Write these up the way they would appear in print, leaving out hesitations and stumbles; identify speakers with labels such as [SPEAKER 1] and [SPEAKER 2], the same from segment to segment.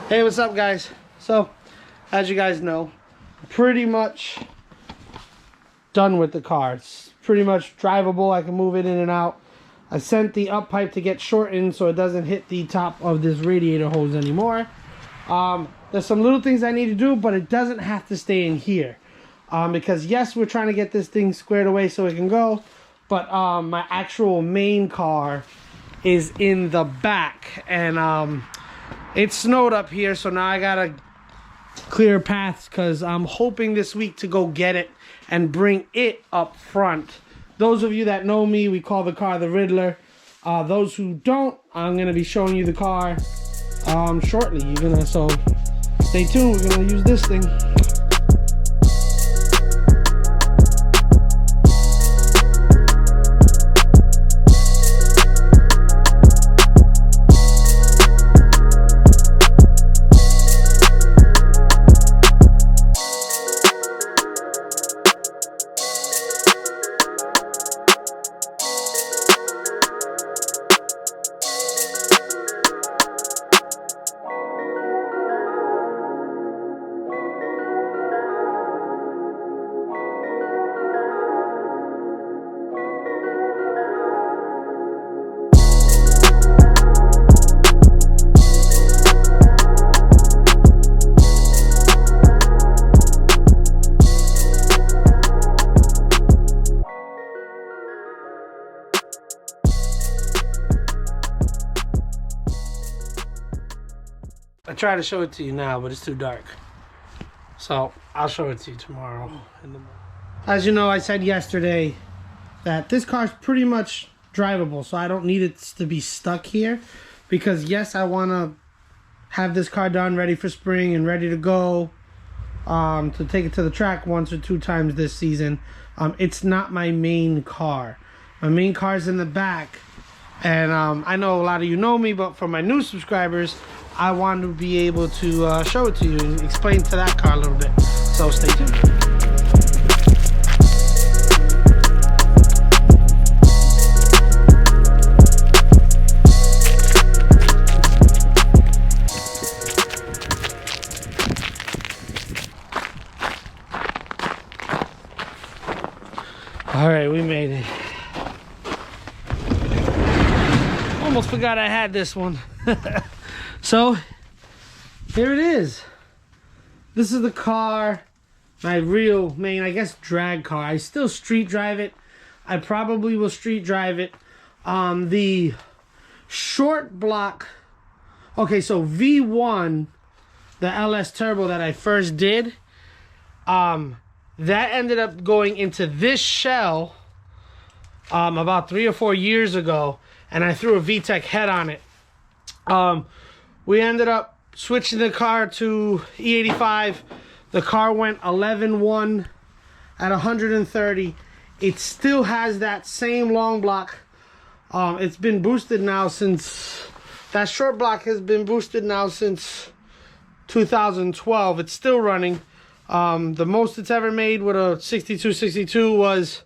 [SPEAKER 1] Hey, what's up, guys? So, as you guys know, pretty much done with the car. It's pretty much drivable. I can move it in and out. I sent the up pipe to get shortened so it doesn't hit the top of this radiator hose anymore. There's some little things I need to do, but it doesn't have to stay in here. Because yes, we're trying to get this thing squared away so it can go, but my actual main car is in the back, and it snowed up here, so now I gotta clear paths because I'm hoping this week to go get it and bring it up front. Those of you that know me, we call the car the Riddler. Those who don't, I'm gonna be showing you the car shortly. So stay tuned. We're gonna use this thing. I try to show it to you now, but it's too dark. So I'll show it to you tomorrow in the morning. As you know, I said yesterday that this car's pretty much drivable, so I don't need it to be stuck here. Because yes, I want to have this car done, ready for spring and ready to go, to take it to the track 1 or 2 times this season. It's not my main car. My main car is in the back. And I know a lot of you know me, but for my new subscribers, I want to be able to show it to you and explain to that car a little bit. So stay tuned. All right, we made it. Almost forgot I had this one. So here it is. This is the car, my real main, I guess, drag car. I still street drive it. I probably will street drive it. The short block, okay, so V1, the LS Turbo that I first did, that ended up going into this shell about 3 or 4 years ago, and I threw a VTEC head on it. We ended up switching the car to E85. The car went 11.1 at 130. It still has that same long block. It's been boosted now since, that short block has been boosted now since 2012. It's still running. The most it's ever made with a 6262 was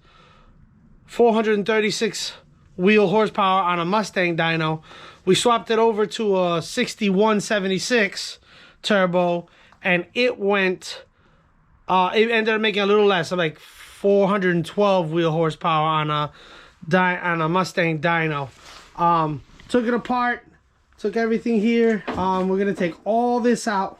[SPEAKER 1] 436 wheel horsepower on a Mustang dyno. We swapped it over to a 6176 turbo, and it went, it ended up making a little less, so like 412 wheel horsepower on a Mustang dyno. Took it apart, took everything here. We're gonna take all this out,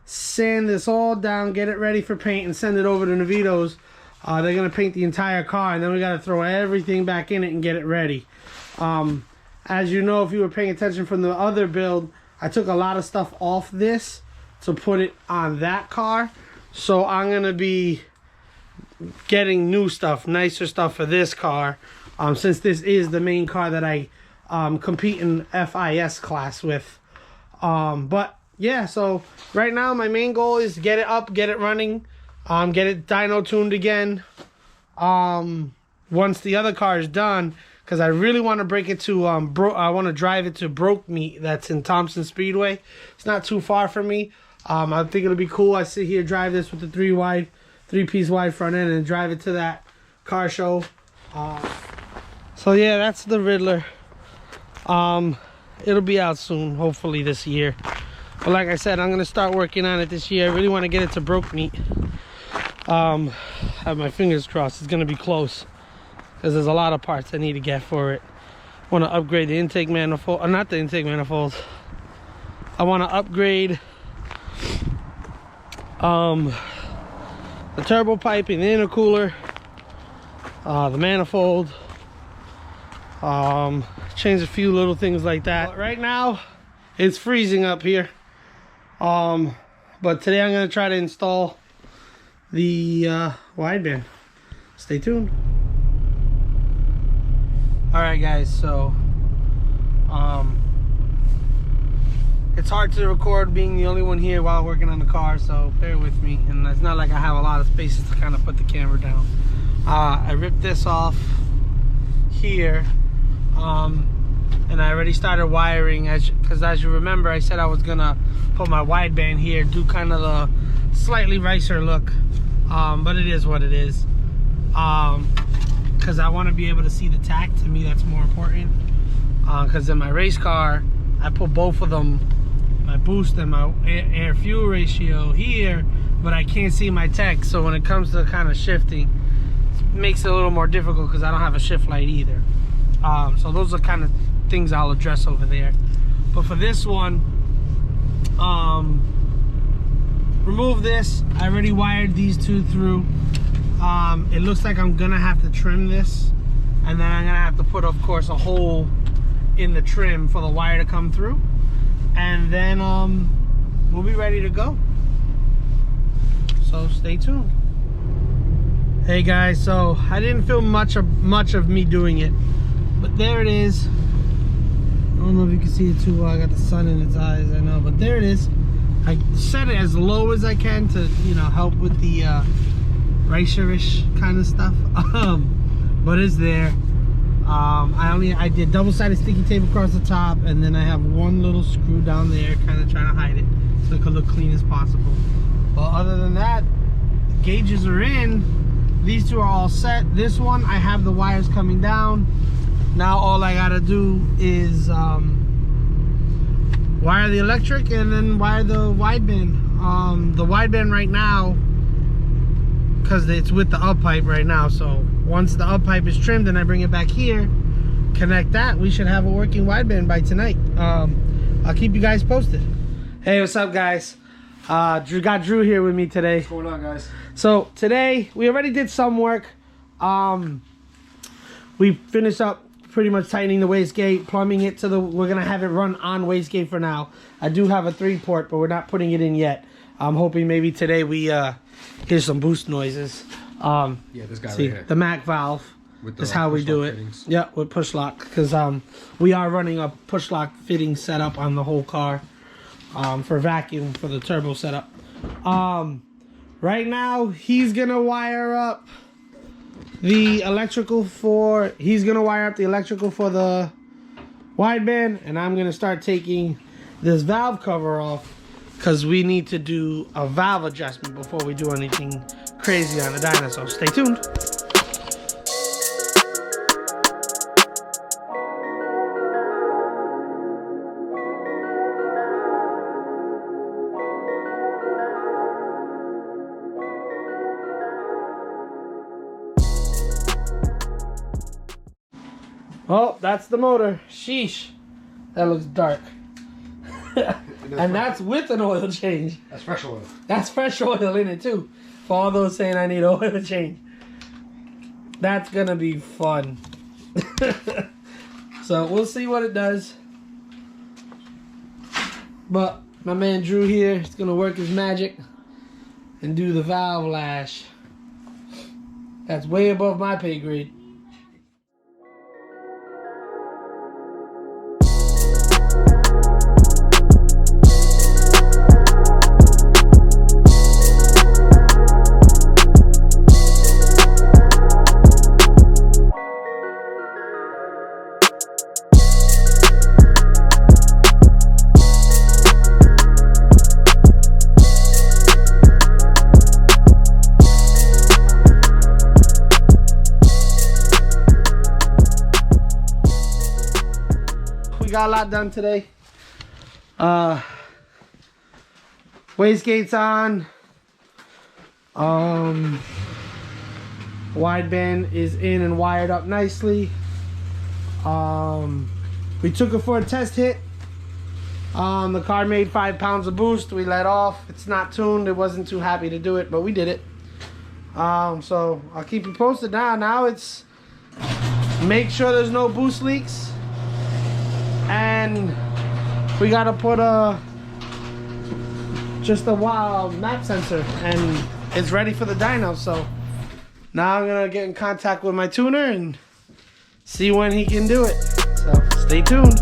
[SPEAKER 1] sand this all down, get it ready for paint, and send it over to Navito's. They're gonna paint the entire car, and then we gotta throw everything back in it and get it ready. As you know, if you were paying attention from the other build, I took a lot of stuff off this to put it on that car. So I'm going to be getting new stuff, nicer stuff for this car, since this is the main car that I compete in FIS class with. But yeah, so right now my main goal is get it up, get it running, get it dyno tuned again. Once the other car is done, because I really want to break it to, I want to drive it to Broke Meat that's in Thompson Speedway. It's not too far from me. I think it'll be cool. I sit here, drive this with the 3-piece wide front end, and drive it to that car show. So yeah, that's the Riddler. It'll be out soon, hopefully this year. But like I said, I'm gonna start working on it this year. I really want to get it to broke meat. I have my fingers crossed. It's gonna be close because there's a lot of parts I need to get for it. I want to upgrade the intake manifold, not the intake manifolds. I want to upgrade the turbo piping, the intercooler, the manifold, change a few little things like that. But right now it's freezing up here, but today I'm going to try to install the wideband. Stay tuned. All right guys, so it's hard to record being the only one here while working on the car, so bear with me. And it's not like I have a lot of spaces to kind of put the camera down. I ripped this off here, and I already started wiring, because as you remember, I said I was gonna put my wideband here, do kind of the slightly ricer look, but it is what it is, because I want to be able to see the tack. To me, that's more important, because in my race car, I put both of them, my boost and my air fuel ratio here, but I can't see my tech. So when it comes to kind of shifting, it makes it a little more difficult because I don't have a shift light either. So those are kind of things I'll address over there. But for this one, remove this. I already wired these two through. It looks like I'm gonna have to trim this, and then I'm gonna have to put, of course, a hole in the trim for the wire to come through, and then we'll be ready to go. So stay tuned. Hey guys, so I didn't film much of me doing it, but there it is. I don't know if you can see it too well. I got the sun in its eyes, I know, but there it is. I set it as low as I can to, you know, help with the racer-ish kind of stuff. But it's there. I did double-sided sticky tape across the top, and then I have one little screw down there, kind of trying to hide it so it could look clean as possible. But other than that, the gauges are in. These two are all set. This one, I have the wires coming down. Now all I gotta do is wire the electric and then wire the wideband. The wideband right now, because it's with the up pipe right now, so once the up pipe is trimmed and I bring it back here, connect that, we should have a working wideband by tonight. I'll keep you guys posted. Hey, what's up guys? Got Drew here with me today.
[SPEAKER 2] What's going on, guys?
[SPEAKER 1] So today we already did some work. We finished up pretty much tightening the wastegate, plumbing it to the, we're gonna have it run on wastegate for now. I do have a 3-port, but we're not putting it in yet. I'm hoping maybe today we hear some boost noises.
[SPEAKER 2] Yeah, this guy
[SPEAKER 1] see,
[SPEAKER 2] right here.
[SPEAKER 1] The Mac valve is how we do it.
[SPEAKER 2] Fittings.
[SPEAKER 1] Yeah, with push lock, because we are running a push lock fitting setup on the whole car for vacuum for the turbo setup. Right now he's gonna wire up the electrical for the wideband, and I'm gonna start taking this valve cover off because we need to do a valve adjustment before we do anything crazy on the dyno. So stay tuned. Oh, that's the motor. Sheesh. That looks dark. And that's with an oil change.
[SPEAKER 2] That's fresh oil.
[SPEAKER 1] That's fresh oil in it too. For all those saying I need oil change. That's gonna be fun. So we'll see what it does. But my man Drew here is gonna work his magic and do the valve lash. That's way above my pay grade. Got a lot done today. Wastegate's on. Wideband is in and wired up nicely. We took it for a test hit. The car made 5 pounds of boost. We let off. It's not tuned. It wasn't too happy to do it, but we did it. So I'll keep you posted now. Now it's make sure there's no boost leaks, and we gotta put just a map sensor, and it's ready for the dyno. So now I'm gonna get in contact with my tuner and see when he can do it. So stay tuned.